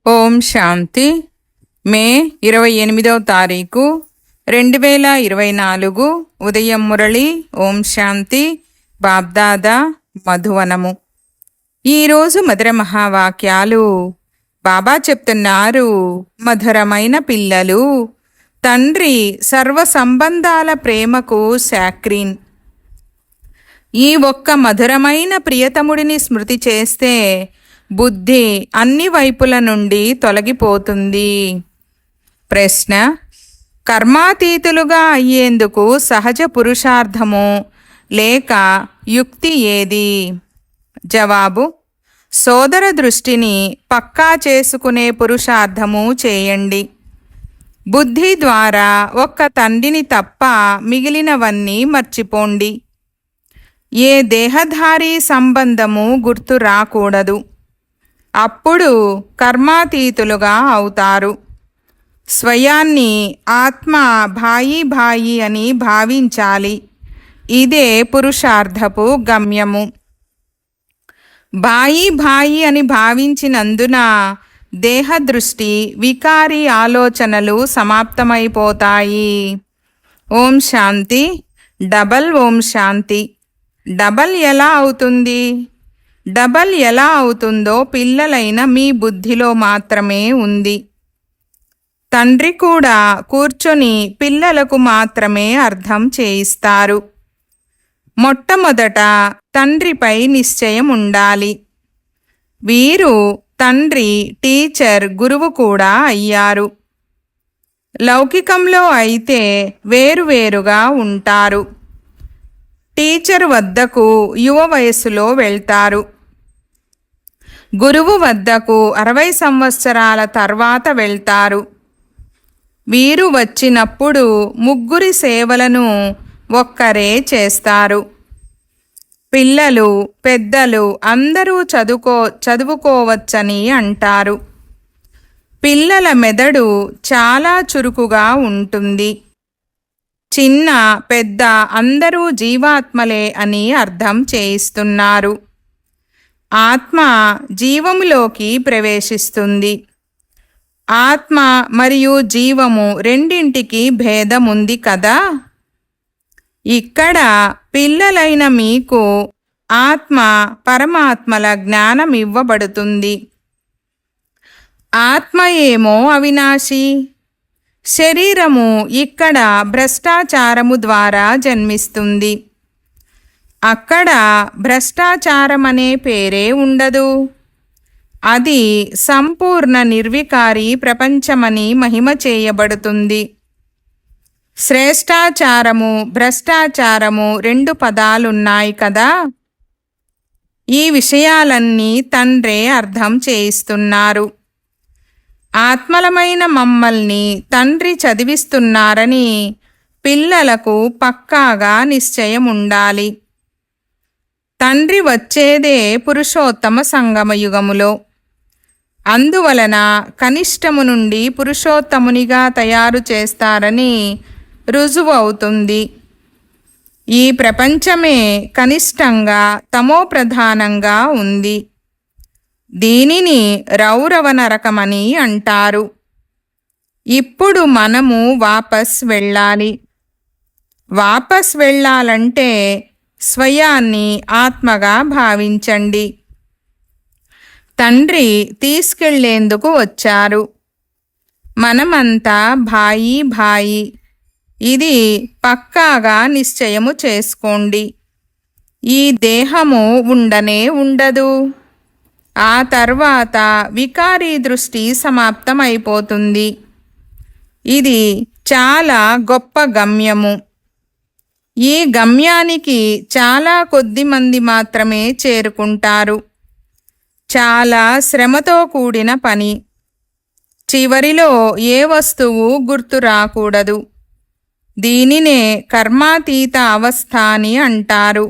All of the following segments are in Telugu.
ఓం శాంతి. మే 28వ తారీఖు 2024 ఉదయం మురళి. ఓం శాంతి. బాబ్దాదా మధువనము. ఈరోజు మధుర మహావాక్యాలు. బాబా చెప్తున్నారు, మధురమైన పిల్లలు, తండ్రి సర్వ సంబంధాల ప్రేమకు శాక్రీన్. ఈ ఒక్క మధురమైన ప్రియతముడిని స్మృతి చేస్తే బుద్ధి అన్ని వైపుల నుండి తొలగిపోతుంది. ప్రశ్న: కర్మాతీతులుగా అయ్యేందుకు సహజ పురుషార్థము లేక యుక్తి ఏది? జవాబు: సోదర దృష్టిని పక్కా చేసుకునే పురుషార్థము చేయండి. బుద్ధి ద్వారా ఒక్క తండ్రిని తప్ప మిగిలినవన్నీ మర్చిపోండి. ఏ దేహధారీ సంబంధము గుర్తు రాకూడదు. అప్పుడు కర్మాతీతులుగా అవుతారు. స్వయాన్ని ఆత్మ భాయి అని భావించాలి. ఇదే పురుషార్థపు గమ్యము. భాయి అని భావించినందున దేహదృష్టి, వికారీ ఆలోచనలు సమాప్తమైపోతాయి. ఓం శాంతి. డబల్ ఓం శాంతి. డబల్ ఎలా అవుతుంది? డబల్ ఎలా అవుతుందో పిల్లలైన మీ బుద్ధిలో మాత్రమే ఉంది. తండ్రి కూడా కూర్చొని పిల్లలకు మాత్రమే అర్థం చేయిస్తారు. మొట్టమొదట తండ్రిపై నిశ్చయం ఉండాలి. వీరు తండ్రి, టీచర్, గురువు కూడా అయ్యారు. లౌకికంలో అయితే వేరువేరుగా ఉంటారు. టీచర్ వద్దకు యువ వయస్సులో వెళ్తారు. గురువు వద్దకు 60 సంవత్సరాల తర్వాత వెళ్తారు. వీరు వచ్చినప్పుడు ముగ్గురి సేవలను ఒక్కరే చేస్తారు. పిల్లలు, పెద్దలు అందరూ చదువుకోవచ్చని అంటారు. పిల్లల మెదడు చాలా చురుకుగా ఉంటుంది. చిన్న పెద్ద అందరూ జీవాత్మలే అని అర్థం చేయిస్తున్నారు. ఆత్మ జీవములోకి ప్రవేశిస్తుంది. ఆత్మ మరియు జీవము రెండింటికి భేదముంది కదా. ఇక్కడ పిల్లలైన మీకు ఆత్మ పరమాత్మల జ్ఞానం ఇవ్వబడుతుంది. ఆత్మ ఏమో అవినాశి. శరీరము ఇక్కడ భ్రష్టాచారము ద్వారా జన్మిస్తుంది. అక్కడ భ్రష్టాచారమనే పేరే ఉండదు. అది సంపూర్ణ నిర్వికారి ప్రపంచమని మహిమ చేయబడుతుంది. శ్రేష్టాచారము, భ్రష్టాచారము 2 పదాలున్నాయి కదా. ఈ విషయాలన్నీ తండ్రే అర్థం చేయిస్తున్నారు. ఆత్మలమైన మమ్మల్ని తండ్రి చదివిస్తున్నారని పిల్లలకు పక్కాగా నిశ్చయం ఉండాలి. తండ్రి వచ్చేదే పురుషోత్తమ సంగమయుగములో. అందువలన కనిష్టము నుండి పురుషోత్తమునిగా తయారు చేస్తారని రుజువు అవుతుంది. ఈ ప్రపంచమే కనిష్టంగా తమోప్రధానంగా ఉంది. దీనిని రౌరవ నరకమని అంటారు. ఇప్పుడు మనము వాపస్ వెళ్ళాలి. వాపస్ వెళ్ళాలంటే స్వయాన్ని ఆత్మగా భావించండి. తండ్రి తీసుకెళ్లేందుకు వచ్చారు. మనమంతా భాయి. ఇది పక్కాగా నిశ్చయము చేసుకోండి. ఈ దేహము ఉండనే ఉండదు. ఆ తర్వాత వికారీ దృష్టి సమాప్తమైపోతుంది. ఇది చాలా గొప్ప గమ్యము. ఈ గమ్యానికి చాలా కొద్ది మంది మాత్రమే చేరుకుంటారు. చాలా శ్రమతో కూడిన పని. చివరిలో ఏ వస్తువు గుర్తు రాకూడదు. దీనినే కర్మాతీత అవస్థ అని అంటారు.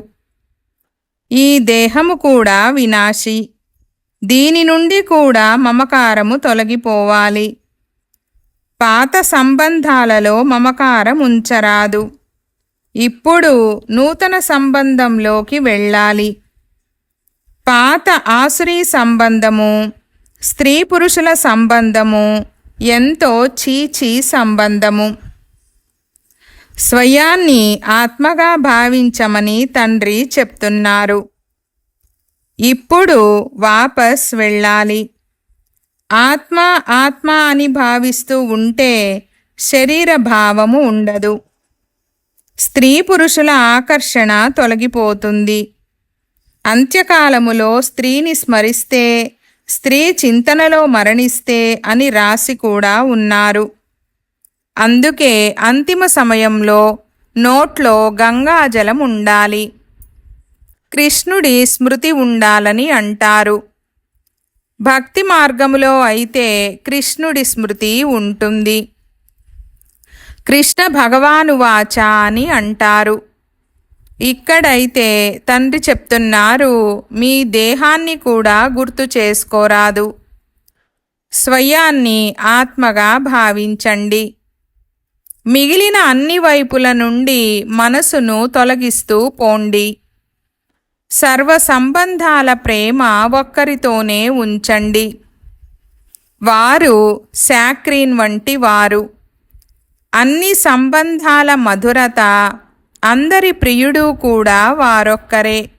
ఈ దేహము కూడా వినాశి. దీని నుండి కూడా మమకారము తొలగిపోవాలి. పాత సంబంధాలలో మమకారం ఉంచరాదు. ఇప్పుడు నూతన సంబంధంలోకి వెళ్ళాలి. పాత ఆసురీ సంబంధము స్త్రీ పురుషుల సంబంధము ఎంతో చీచీ సంబంధము. స్వయాన్ని ఆత్మగా భావించమని తండ్రి చెప్తున్నారు. ఇప్పుడు వాపస్ వెళ్ళాలి. ఆత్మ ఆత్మ అని భావిస్తూ ఉంటే శరీర భావము ఉండదు. స్త్రీ పురుషుల ఆకర్షణ తొలగిపోతుంది. అంత్యకాలములో స్త్రీని స్మరిస్తే స్త్రీ చింతనలో మరణిస్తే అని రాసి కూడా ఉన్నారు. అందుకే అంతిమ సమయంలో నోట్లో గంగాజలం ఉండాలి. కృష్ణుడి స్మృతి ఉండాలని అంటారు. భక్తి మార్గములో అయితే కృష్ణుడి స్మృతి ఉంటుంది. కృష్ణ భగవానువాచ అని అంటారు. ఇక్కడైతే తండ్రి చెప్తున్నారు, మీ దేహాన్ని కూడా గుర్తు చేసుకోరాదు. స్వయాన్ని ఆత్మగా భావించండి. మిగిలిన అన్ని వైపుల నుండి మనసును తొలగిస్తూ పోండి. సర్వ సంబంధాల ప్రేమ ఒక్కరితోనే ఉంచండి. వారు శాక్రీన్ వంటి వారు. అన్ని సంబంధాల మధురత, అందరి ప్రియుడు కూడా వారొక్కరే.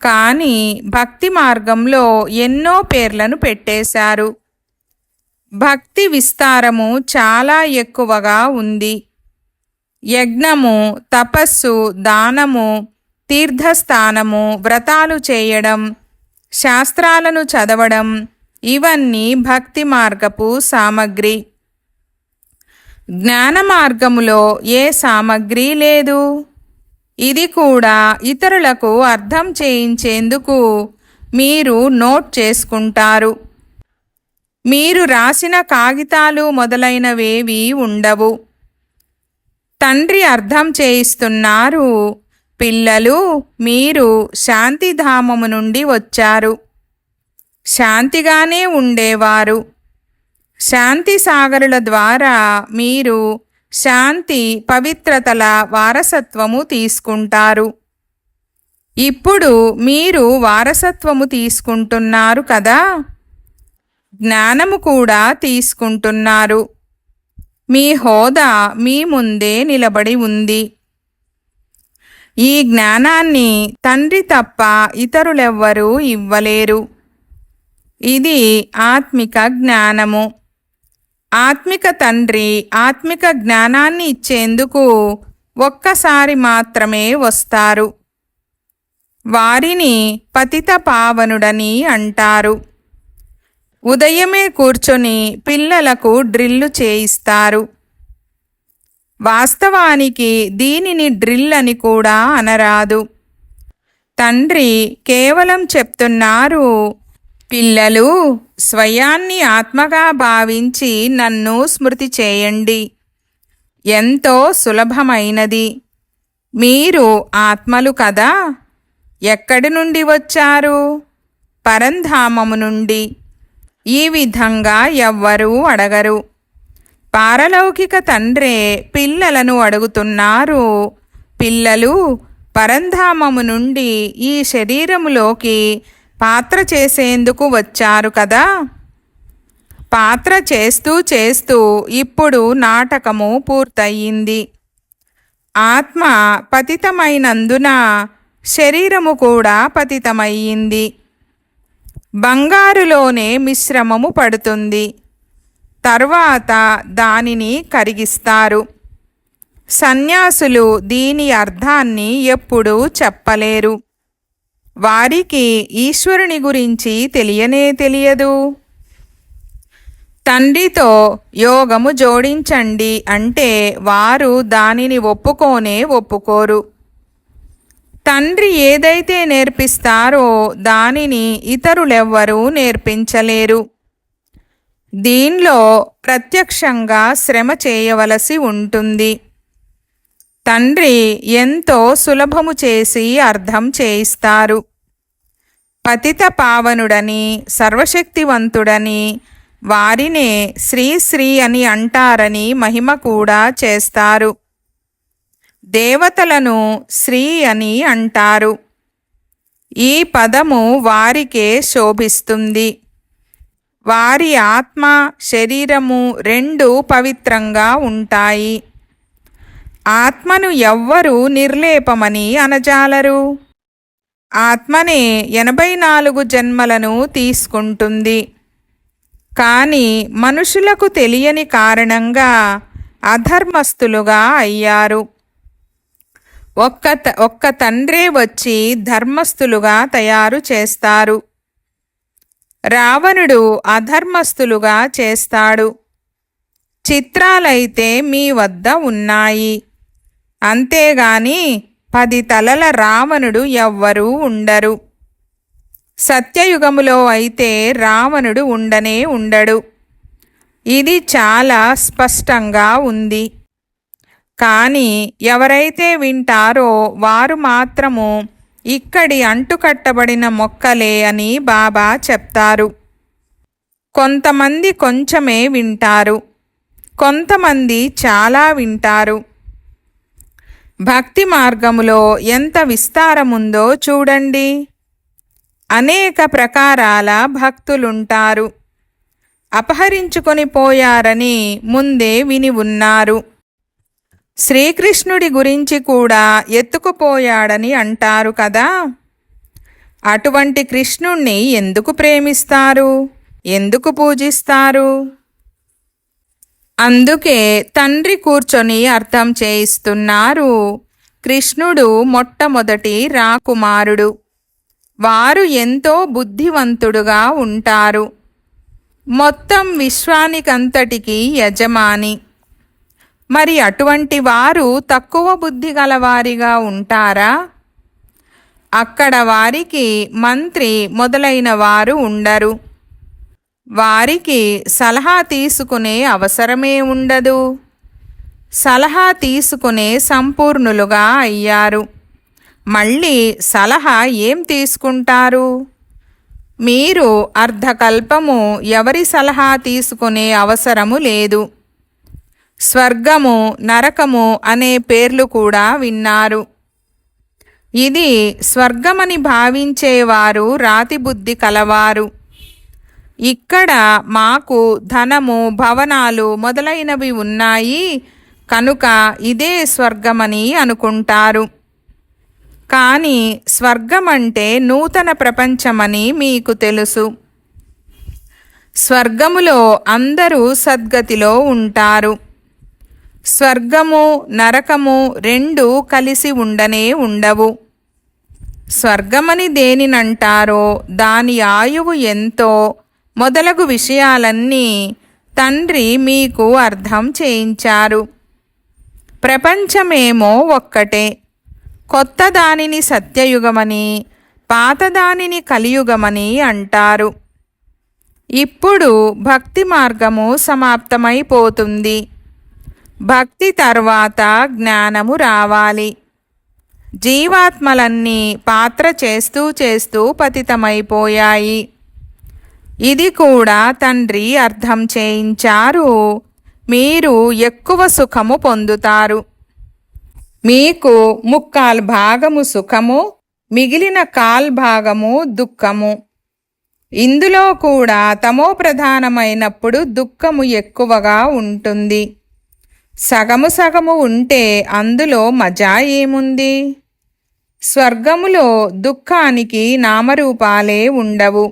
కానీ భక్తి మార్గంలో ఎన్నో పేర్లను పెట్టేశారు. భక్తి విస్తారము చాలా ఎక్కువగా ఉంది. యజ్ఞము, తపస్సు, దానము, తీర్థస్థానము, వ్రతాలు చేయడం, శాస్త్రాలను చదవడం ఇవన్నీ భక్తి మార్గపు సామగ్రి. జ్ఞాన మార్గములో ఏ సామగ్రి లేదు. ఇది కూడా ఇతరులకు అర్థం చేయించేందుకు మీరు నోట్ చేసుకుంటారు. మీరు రాసిన కాగితాలు మొదలైనవేవీ ఉండవు. తండ్రి అర్థం చేయిస్తున్నారు, పిల్లలు, మీరు శాంతిధామము నుండి వచ్చారు. శాంతిగానే ఉండేవారు. శాంతి సాగరుల ద్వారా మీరు శాంతి పవిత్రతల వారసత్వము తీసుకుంటారు. ఇప్పుడు మీరు వారసత్వము తీసుకుంటున్నారు కదా, జ్ఞానము కూడా తీసుకుంటున్నారు. మీ హోదా మీ ముందే నిలబడి ఉంది. ఈ జ్ఞానాన్ని తండ్రి తప్ప ఇతరులెవ్వరూ ఇవ్వలేరు. ఇది ఆత్మిక జ్ఞానము. ఆత్మిక తండ్రి ఆత్మిక జ్ఞానాన్ని ఇచ్చేందుకు ఒక్కసారి మాత్రమే వస్తారు. వారిని పతిత పావనుడని అంటారు. ఉదయమే కూర్చొని పిల్లలకు డ్రిల్లు చేయిస్తారు. వాస్తవానికి దీనిని డ్రిల్ అని కూడా అనరాదు. తండ్రి కేవలం చెప్తున్నారు, పిల్లలు, స్వయాన్ని ఆత్మగా భావించి నన్ను స్మృతి చేయండి. ఎంతో సులభమైనది. మీరు ఆత్మలు కదా. ఎక్కడి నుండి వచ్చారు? పరంధామము నుండి. ఈ విధంగా ఎవ్వరూ అడగరు. పారలౌకిక తండ్రే పిల్లలను అడుగుతున్నారు, పిల్లలు, పరంధామము నుండి ఈ శరీరములోకి పాత్ర చేసేందుకు వచ్చారు కదా. పాత్ర చేస్తూ చేస్తూ ఇప్పుడు నాటకము పూర్తయింది. ఆత్మ పతితమైనందున శరీరము కూడా పతితమయ్యింది. బంగారులోనే మిశ్రమము పడుతుంది. తర్వాత దానిని కరిగిస్తారు. సన్యాసులు దీని అర్థాన్ని ఎప్పుడూ చెప్పలేరు. వారికి ఈశ్వరుని గురించి తెలియనే తెలియదు. తండ్రితో యోగము జోడించండి అంటే వారు దానిని ఒప్పుకోరు. తండ్రి ఏదైతే నేర్పిస్తారో దానిని ఇతరులెవ్వరూ నేర్పించలేరు. దీనిలో ప్రత్యక్షంగా శ్రమ చేయవలసి ఉంటుంది. తండ్రి ఎంతో సులభము చేసి అర్థం చేయిస్తారు. పతిత పావనుడని, సర్వశక్తివంతుడని, వారినే శ్రీ శ్రీ అని అంటారని మహిమ కూడా చేస్తారు. దేవతలను శ్రీ అని అంటారు. ఈ పదము వారికే శోభిస్తుంది. వారి ఆత్మ శరీరము రెండూ పవిత్రంగా ఉంటాయి. ఆత్మను ఎవ్వరూ నిర్లేపమని అనజాలరు. ఆత్మనే 84 జన్మలను తీసుకుంటుంది. కానీ మనుషులకు తెలియని కారణంగా అధర్మస్థులుగా అయ్యారు. ఒక్క తండ్రే వచ్చి ధర్మస్థులుగా తయారు చేస్తారు. రావణుడు అధర్మస్థులుగా చేస్తాడు. చిత్రాలైతే మీ వద్ద ఉన్నాయి, అంతేగాని 10 తలల రావణుడు ఎవ్వరూ ఉండరు. సత్యయుగములో అయితే రావణుడు ఉండనే ఉండడు. ఇది చాలా స్పష్టంగా ఉంది. కానీ ఎవరైతే వింటారో వారు మాత్రము ఇక్కడి అంటుకట్టబడిన మొక్కలే అని బాబా చెప్తారు. కొంతమంది కొంచెమే వింటారు, కొంతమంది చాలా వింటారు. భక్తి మార్గములో ఎంత విస్తారముందో చూడండి. అనేక ప్రకారాల భక్తులుంటారు. అపహరించుకొని పోయారని ముందే విని ఉన్నారు. శ్రీకృష్ణుడి గురించి కూడా ఎత్తుకుపోయాడని అంటారు కదా. అటువంటి కృష్ణుణ్ణి ఎందుకు ప్రేమిస్తారు, ఎందుకు పూజిస్తారు? అందుకే తండ్రి కూర్చొని అర్థం చేయిస్తున్నారు. కృష్ణుడు మొట్టమొదటి రాకుమారుడు. వారు ఎంతో బుద్ధివంతుడుగా ఉంటారు. మొత్తం విశ్వానికంతటికీ యజమాని. మరి అటువంటి వారు తక్కువ బుద్ధి గలవారిగా ఉంటారా? అక్కడ వారికి మంత్రి మొదలైన వారు ఉండరు. వారికి సలహా తీసుకునే అవసరమే ఉండదు. సలహా తీసుకునే సంపూర్ణులుగా అయ్యారు. మళ్ళీ సలహా ఏం తీసుకుంటారు? మీరు అర్ధకల్పము ఎవరి సలహా తీసుకునే అవసరము లేదు. స్వర్గము, నరకము అనే పేర్లు కూడా విన్నారు. ఇది స్వర్గమని భావించేవారు రాతి బుద్ధి కలవారు. ఇక్కడ మాకు ధనము, భవనాలు మొదలైనవి ఉన్నాయి కనుక ఇదే స్వర్గమని అనుకుంటారు. కానీ స్వర్గమంటే నూతన ప్రపంచమని మీకు తెలుసు. స్వర్గములో అందరూ సద్గతిలో ఉంటారు. స్వర్గము, నరకము రెండూ కలిసి ఉండనే ఉండవు. స్వర్గమని దేనినంటారో, దాని ఆయువు ఎంతో మొదలగు విషయాలన్నీ తండ్రి మీకు అర్థం చేయించారు. ప్రపంచమేమో ఒక్కటే. కొత్త దానిని సత్యయుగమని, పాతదానిని కలియుగమని అంటారు. ఇప్పుడు భక్తి మార్గము సమాప్తమైపోతుంది. భక్తి తర్వాత జ్ఞానము రావాలి. జీవాత్మలన్నీ పాత్ర చేస్తూ చేస్తూ పతితమైపోయాయి. ఇది కూడా తండ్రి అర్థం చేయించారు. మీరు ఎక్కువ సుఖము పొందుతారు. మీకు 3/4 భాగము సుఖము, మిగిలిన 1/4 భాగము దుఃఖము. ఇందులో కూడా తమో ప్రధానమైనప్పుడు దుఃఖము ఎక్కువగా ఉంటుంది. సగము సగము ఉంటే అందులో మజా ఏముంది? స్వర్గములో దుఃఖానికి నామరూపాలే ఉండవు.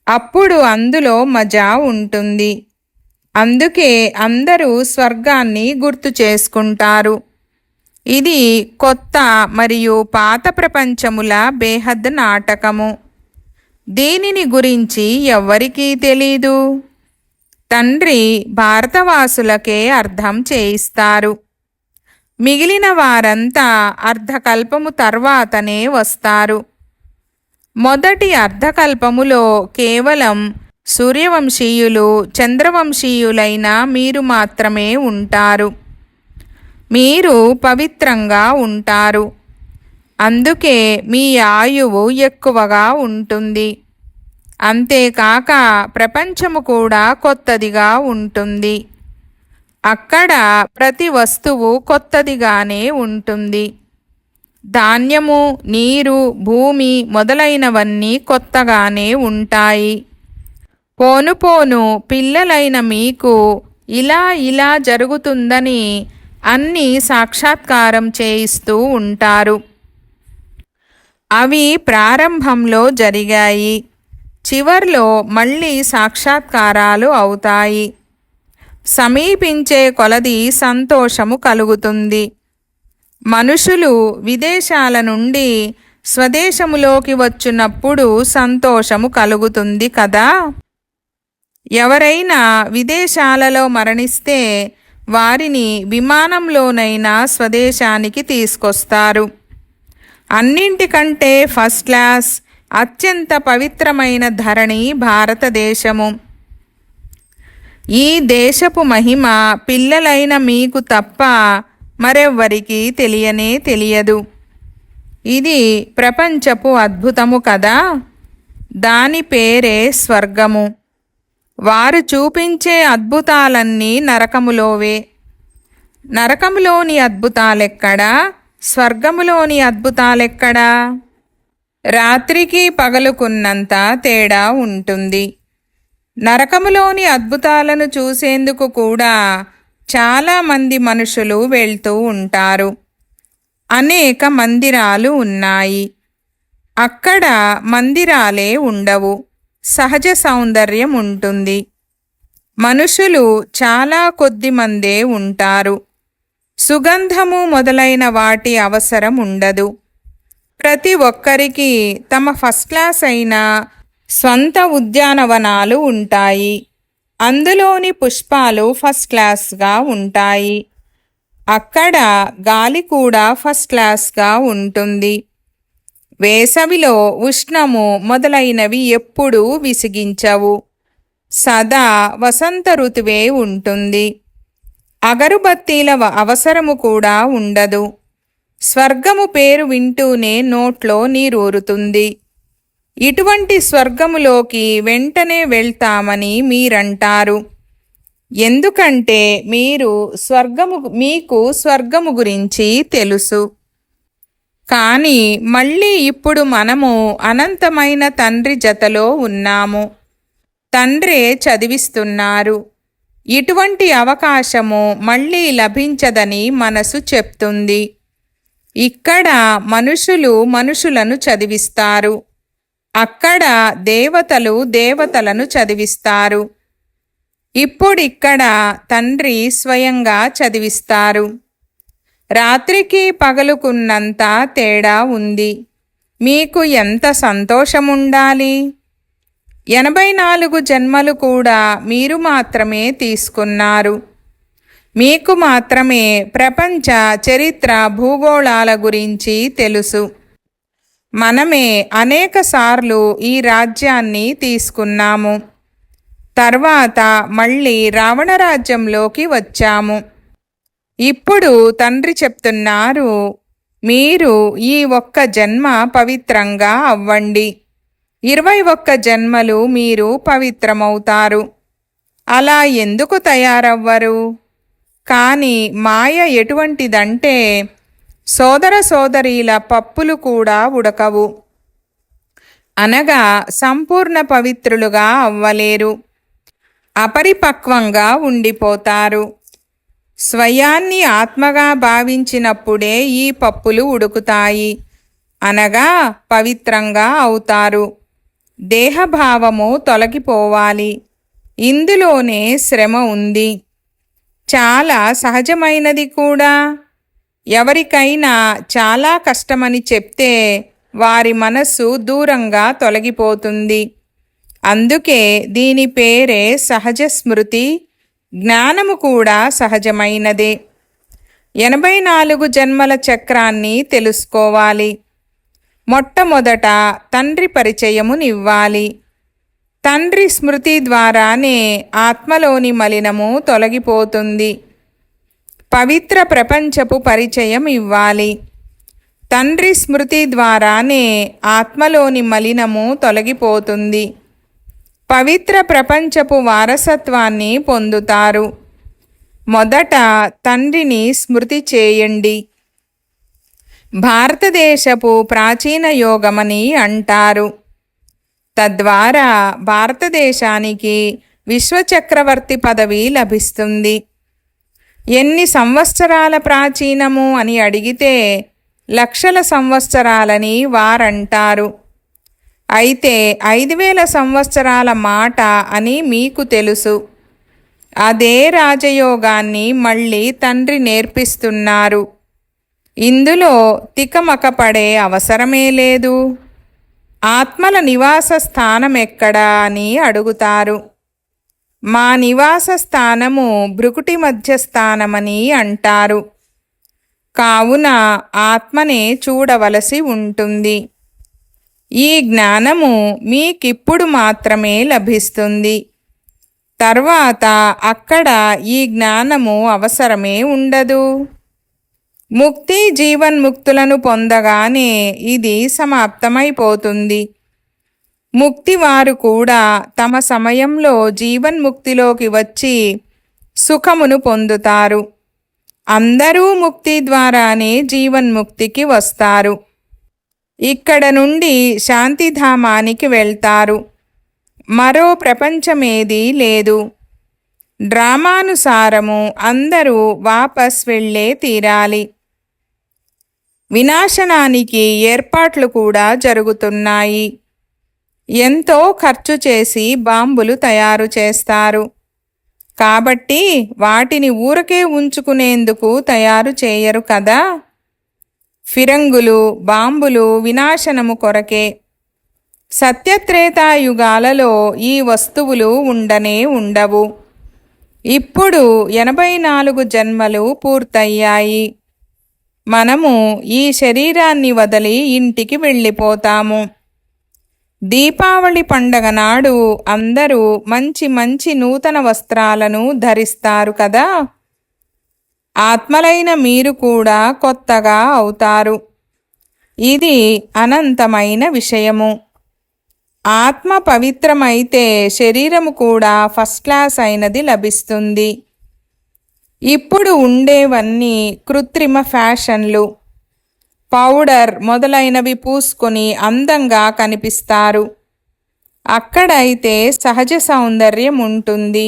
అప్పుడు అందులో మజా ఉంటుంది. అందుకే అందరూ స్వర్గాన్ని గుర్తు చేసుకుంటారు. ఇది కొత్త మరియు పాత ప్రపంచముల బేహద్ నాటకము. దీనిని గురించి ఎవ్వరికీ తెలీదు. తండ్రి భారతవాసులకే అర్థం చేయిస్తారు. మిగిలిన వారంతా అర్ధకల్పము తర్వాతనే వస్తారు. మొదటి అర్ధకల్పములో కేవలం సూర్యవంశీయులు, చంద్రవంశీయులైన మీరు మాత్రమే ఉంటారు. మీరు పవిత్రంగా ఉంటారు. అందుకే మీ ఆయువు ఎక్కువగా ఉంటుంది. అంతేకాక ప్రపంచము కూడా కొత్తదిగా ఉంటుంది. అక్కడ ప్రతి వస్తువు కొత్తదిగానే ఉంటుంది. ధాన్యము, నీరు, భూమి మొదలైనవన్నీ కొత్తగానే ఉంటాయి. పోను పోను పిల్లలైన మీకు ఇలా ఇలా జరుగుతుందని అన్నీ సాక్షాత్కారం చేయిస్తూ ఉంటారు. అవి ప్రారంభంలో జరిగాయి, చివర్లో మళ్ళీ సాక్షాత్కారాలు అవుతాయి. సమీపించే కొలది సంతోషము కలుగుతుంది. మనుషులు విదేశాల నుండి స్వదేశములోకి వచ్చినప్పుడు సంతోషము కలుగుతుంది కదా. ఎవరైనా విదేశాలలో మరణిస్తే వారిని విమానంలోనైనా స్వదేశానికి తీసుకొస్తారు. అన్నింటికంటే ఫస్ట్ క్లాస్, అత్యంత పవిత్రమైన ధరణి భారతదేశము. ఈ దేశపు మహిమ పిల్లలైన మీకు తప్ప మరెవ్వరికీ తెలియనే తెలియదు. ఇది ప్రపంచపు అద్భుతము కదా. దాని పేరే స్వర్గము. వారు చూపించే అద్భుతాలన్నీ నరకములోవే. నరకములోని అద్భుతాలెక్కడా, స్వర్గములోని అద్భుతాలెక్కడా? రాత్రికి పగలుకున్నంత తేడా ఉంటుంది. నరకములోని అద్భుతాలను చూసేందుకు కూడా చాలామంది మనుషులు వెళ్తూ ఉంటారు. అనేక మందిరాలు ఉన్నాయి. అక్కడ మందిరాలే ఉండవు, సహజ సౌందర్యం ఉంటుంది. మనుషులు చాలా కొద్ది మందే ఉంటారు. సుగంధము మొదలైన వాటి అవసరం ఉండదు. ప్రతి ఒక్కరికి తమ ఫస్ట్ క్లాస్ అయిన స్వంత ఉద్యానవనాలు ఉంటాయి. అందులోని పుష్పాలు ఫస్ట్ క్లాస్గా ఉంటాయి. అక్కడ గాలి కూడా ఫస్ట్ క్లాస్గా ఉంటుంది. వేసవిలో ఉష్ణము మొదలైనవి ఎప్పుడూ విసిగించవు. సదా వసంత ఋతువే ఉంటుంది. అగరుబత్తీల అవసరము కూడా ఉండదు. స్వర్గము పేరు వింటూనే నోట్లో నీరూరుతుంది. ఇటువంటి స్వర్గములోకి వెంటనే వెళ్తామని మీరంటారు. ఎందుకంటే మీకు స్వర్గము గురించి తెలుసు. కానీ మళ్ళీ ఇప్పుడు మనము అనంతమైన తండ్రి జతలో ఉన్నాము. తండ్రే చదివిస్తున్నారు. ఇటువంటి అవకాశము మళ్ళీ లభించదని మనసు చెప్తుంది. ఇక్కడ మనుషులు మనుషులను చదివిస్తారు. అక్కడ దేవతలు దేవతలను చదివిస్తారు. ఇప్పుడిక్కడ తండ్రి స్వయంగా చదివిస్తారు. రాత్రికి పగలుకున్నంత తేడా ఉంది. మీకు ఎంత సంతోషముండాలి. 84 జన్మలు కూడా మీరు మాత్రమే తీసుకున్నారు. మీకు మాత్రమే ప్రపంచ చరిత్ర భూగోళాల గురించి తెలుసు. మనమే అనేకసార్లు ఈ రాజ్యాన్ని తీసుకున్నాము. తర్వాత మళ్ళీ రావణ రాజ్యంలోకి వచ్చాము. ఇప్పుడు తండ్రి చెప్తున్నారు, మీరు ఈ ఒక్క జన్మ పవిత్రంగా అవ్వండి. 21 జన్మలు మీరు పవిత్రమవుతారు. అలా ఎందుకు తయారవ్వరు? కానీ మాయ ఎటువంటిదంటే సోదర సోదరీల పప్పులు కూడా ఉడకవు. అనగా సంపూర్ణ పవిత్రులుగా అవ్వలేరు. అపరిపక్వంగా ఉండిపోతారు. స్వయాన్ని ఆత్మగా భావించినప్పుడే ఈ పప్పులు ఉడుకుతాయి. అనగా పవిత్రంగా అవుతారు. దేహభావము తొలగిపోవాలి. ఇందులోనే శ్రమ ఉంది. చాలా సహజమైనది కూడా. ఎవరికైనా చాలా కష్టమని చెప్తే వారి మనస్సు దూరంగా తొలగిపోతుంది. అందుకే దీని పేరే సహజ స్మృతి. జ్ఞానము కూడా సహజమైనదే. 84 జన్మల చక్రాన్ని తెలుసుకోవాలి. మొట్టమొదట తండ్రి పరిచయమునివ్వాలి. తండ్రి స్మృతి ద్వారానే ఆత్మలోని మలినము తొలగిపోతుంది. పవిత్ర ప్రపంచపు పరిచయం ఇవ్వాలి. తండ్రి స్మృతి ద్వారానే ఆత్మలోని మలినము తొలగిపోతుంది. పవిత్ర ప్రపంచపు వారసత్వాన్ని పొందుతారు. మొదట తండ్రిని స్మృతి చేయండి. భారతదేశపు ప్రాచీన యోగమని అంటారు. తద్వారా భారతదేశానికి విశ్వచక్రవర్తి పదవి లభిస్తుంది. ఎన్ని సంవత్సరాల ప్రాచీనము అని అడిగితే లక్షల సంవత్సరాలని వారంటారు. అయితే 5000 సంవత్సరాల మాట అని మీకు తెలుసు. అదే రాజయోగాన్ని మళ్ళీ తండ్రి నేర్పిస్తున్నారు. ఇందులో తికమక పడే అవసరమే లేదు. ఆత్మల నివాస స్థానం ఎక్కడా అని అడుగుతారు. మా నివాస స్థానము భృకుటి మధ్య స్థానమని అంటారు. కావున ఆత్మనే చూడవలసి ఉంటుంది. ఈ జ్ఞానము మీకిప్పుడు మాత్రమే లభిస్తుంది. తర్వాత అక్కడ ఈ జ్ఞానము అవసరమే ఉండదు. ముక్తి జీవన్ముక్తులను పొందగానే ఇది సమాప్తమైపోతుంది. ముక్తివారు కూడా తమ సమయంలో జీవన్ముక్తిలోకి వచ్చి సుఖమును పొందుతారు. అందరూ ముక్తి ద్వారానే జీవన్ముక్తికి వస్తారు. ఇక్కడ నుండి శాంతిధామానికి వెళ్తారు. మరో ప్రపంచమేదీ లేదు. డ్రామానుసారము అందరూ వాపస్ వెళ్ళే తీరాలి. వినాశనానికి ఏర్పాట్లు కూడా జరుగుతున్నాయి. ఎంతో ఖర్చు చేసి బాంబులు తయారు చేస్తారు. కాబట్టి వాటిని ఊరకే ఉంచుకునేందుకు తయారు చేయరు కదా. ఫిరంగులు, బాంబులు వినాశనము కొరకే. సత్యత్రేతాయుగాలలో ఈ వస్తువులు ఉండనే ఉండవు. ఇప్పుడు 84 జన్మలు పూర్తయ్యాయి. మనము ఈ శరీరాన్ని వదిలి ఇంటికి వెళ్ళిపోతాము. దీపావళి పండగ నాడు అందరూ మంచి మంచి నూతన వస్త్రాలను ధరిస్తారు కదా. ఆత్మలైన మీరు కూడా కొత్తగా అవుతారు. ఇది అనంతమైన విషయము. ఆత్మ పవిత్రమైతే శరీరము కూడా ఫస్ట్ క్లాస్ అయినది లభిస్తుంది. ఇప్పుడు ఉండేవన్నీ కృత్రిమ ఫ్యాషన్లు. పౌడర్ మొదలైనవి పూసుకొని అందంగా కనిపిస్తారు. అక్కడైతే సహజ సౌందర్యం ఉంటుంది.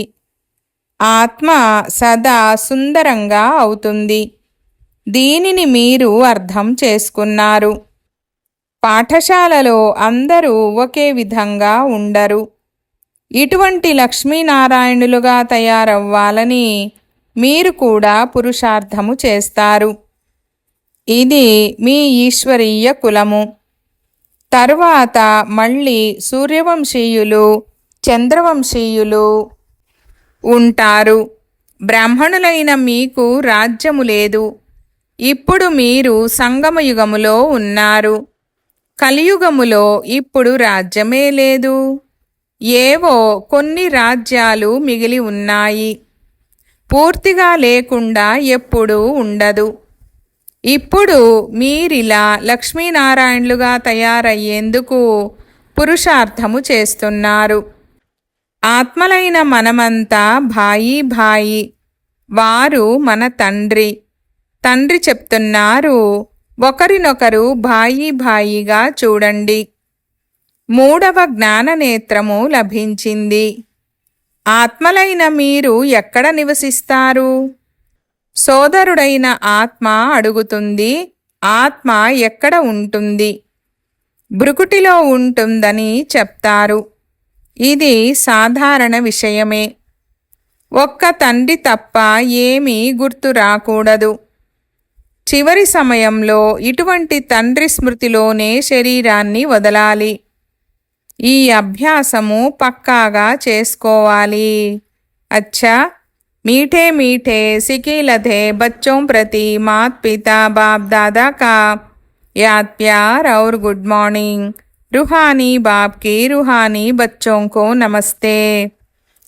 ఆత్మ సదా సుందరంగా అవుతుంది. దీనిని మీరు అర్థం చేసుకున్నారు. పాఠశాలలో అందరూ ఒకే విధంగా ఉండరు. ఇటువంటి లక్ష్మీనారాయణులుగా తయారవ్వాలని మీరు కూడా పురుషార్థము చేస్తారు. ఇది మీ ఈశ్వరీయ కులము. తరువాత మళ్ళీ సూర్యవంశీయులు, చంద్రవంశీయులు ఉంటారు. బ్రాహ్మణులైన మీకు రాజ్యము లేదు. ఇప్పుడు మీరు సంగమయుగములో ఉన్నారు. కలియుగములో ఇప్పుడు రాజ్యమే లేదు. ఏవో కొన్ని రాజ్యాలు మిగిలి ఉన్నాయి. పూర్తిగా లేకుండా ఎప్పుడూ ఉండదు. ఇప్పుడు మీరిలా లక్ష్మీనారాయణులుగా తయారయ్యేందుకు పురుషార్థము చేస్తున్నారు. ఆత్మలైన మనమంతా భాయి భాయి. వారు మన తండ్రి. తండ్రి చెప్తున్నారు, ఒకరినొకరు భాయి భాయిగా చూడండి. 3వ జ్ఞాననేత్రము లభించింది. ఆత్మలైన మీరు ఎక్కడ నివసిస్తారు? సోదరుడైన ఆత్మ అడుగుతుంది, ఆత్మ ఎక్కడ ఉంటుంది? భృకుటిలో ఉంటుందని చెప్తారు. ఇది సాధారణ విషయమే. ఒక్క తండ్రి తప్ప ఏమీ గుర్తు రాకూడదు. చివరి సమయంలో ఇటువంటి తండ్రి స్మృతిలోనే శరీరాన్ని వదలాలి. ఈ అభ్యాసము పక్కాగా చేసుకోవాలి. అచ్చా, मीठे मीठे सिकीलधे बच्चों प्रति मात पिता बाप दादा का याद प्यार और गुड मॉर्निंग। रूहानी बाप की रूहानी बच्चों को नमस्ते।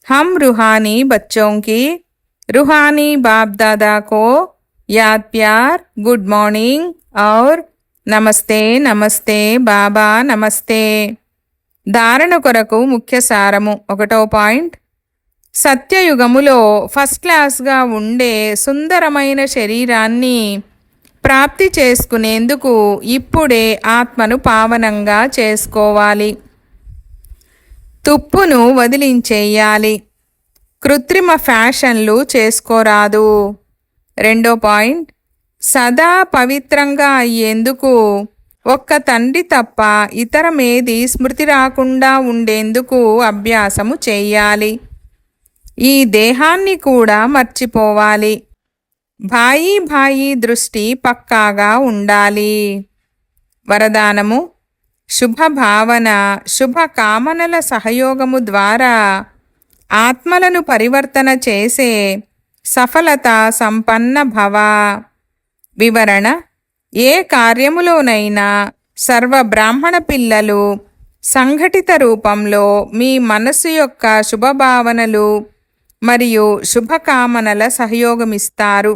हम रूहानी बच्चों की रूहानी बाप दादा को याद प्यार गुड मॉर्निंग और नमस्ते नमस्ते बाबा नमस्ते। धारण కొరకు ముఖ్య సారము 1వ పాయింట్. సత్యయుగములో ఫస్ట్ క్లాస్గా ఉండే సుందరమైన శరీరాన్ని ప్రాప్తి చేసుకునేందుకు ఇప్పుడే ఆత్మను పావనంగా చేసుకోవాలి. తుప్పును వదిలించేయాలి. కృత్రిమ ఫ్యాషన్లు చేసుకోరాదు. 2వ పాయింట్, సదా పవిత్రంగా అయ్యేందుకు ఒక్క తండ్రి తప్ప ఇతరమేది స్మృతి రాకుండా ఉండేందుకు అభ్యాసము చెయ్యాలి. ఈ దేహాన్ని కూడా మర్చిపోవాలి. భాయి దృష్టి పక్కాగా ఉండాలి. వరదానము: శుభభావన, శుభకామనల సహయోగము ద్వారా ఆత్మలను పరివర్తన చేసే సఫలత సంపన్న భవ. వివరణ: ఏ కార్యములోనైనా సర్వ బ్రాహ్మణ పిల్లలు సంఘటిత రూపంలో మీ మనస్సు యొక్క శుభభావనలు మరియు శుభకామనల సహయోగమిస్తారు.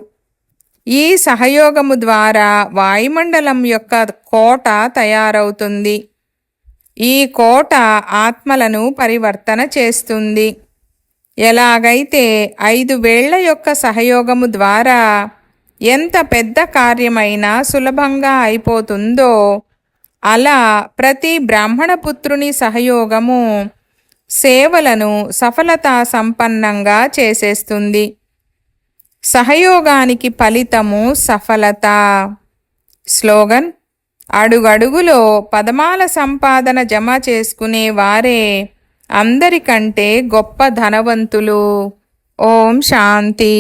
ఈ సహయోగము ద్వారా వాయుమండలం యొక్క కోట తయారవుతుంది. ఈ కోట ఆత్మలను పరివర్తన చేస్తుంది. ఎలాగైతే 5 వేళ్ల యొక్క సహయోగము ద్వారా ఎంత పెద్ద కార్యమైనా సులభంగా అయిపోతుందో, అలా ప్రతి బ్రాహ్మణపుత్రుని సహయోగము సేవలను సఫలతా సంపన్నంగా చేసేస్తుంది. సహయోగానికి ఫలితము సఫలత. స్లోగన్: అడుగడుగులో పదమాల సంపాదన జమ చేసుకునే వారే అందరికంటే గొప్ప ధనవంతులు. ఓం శాంతి.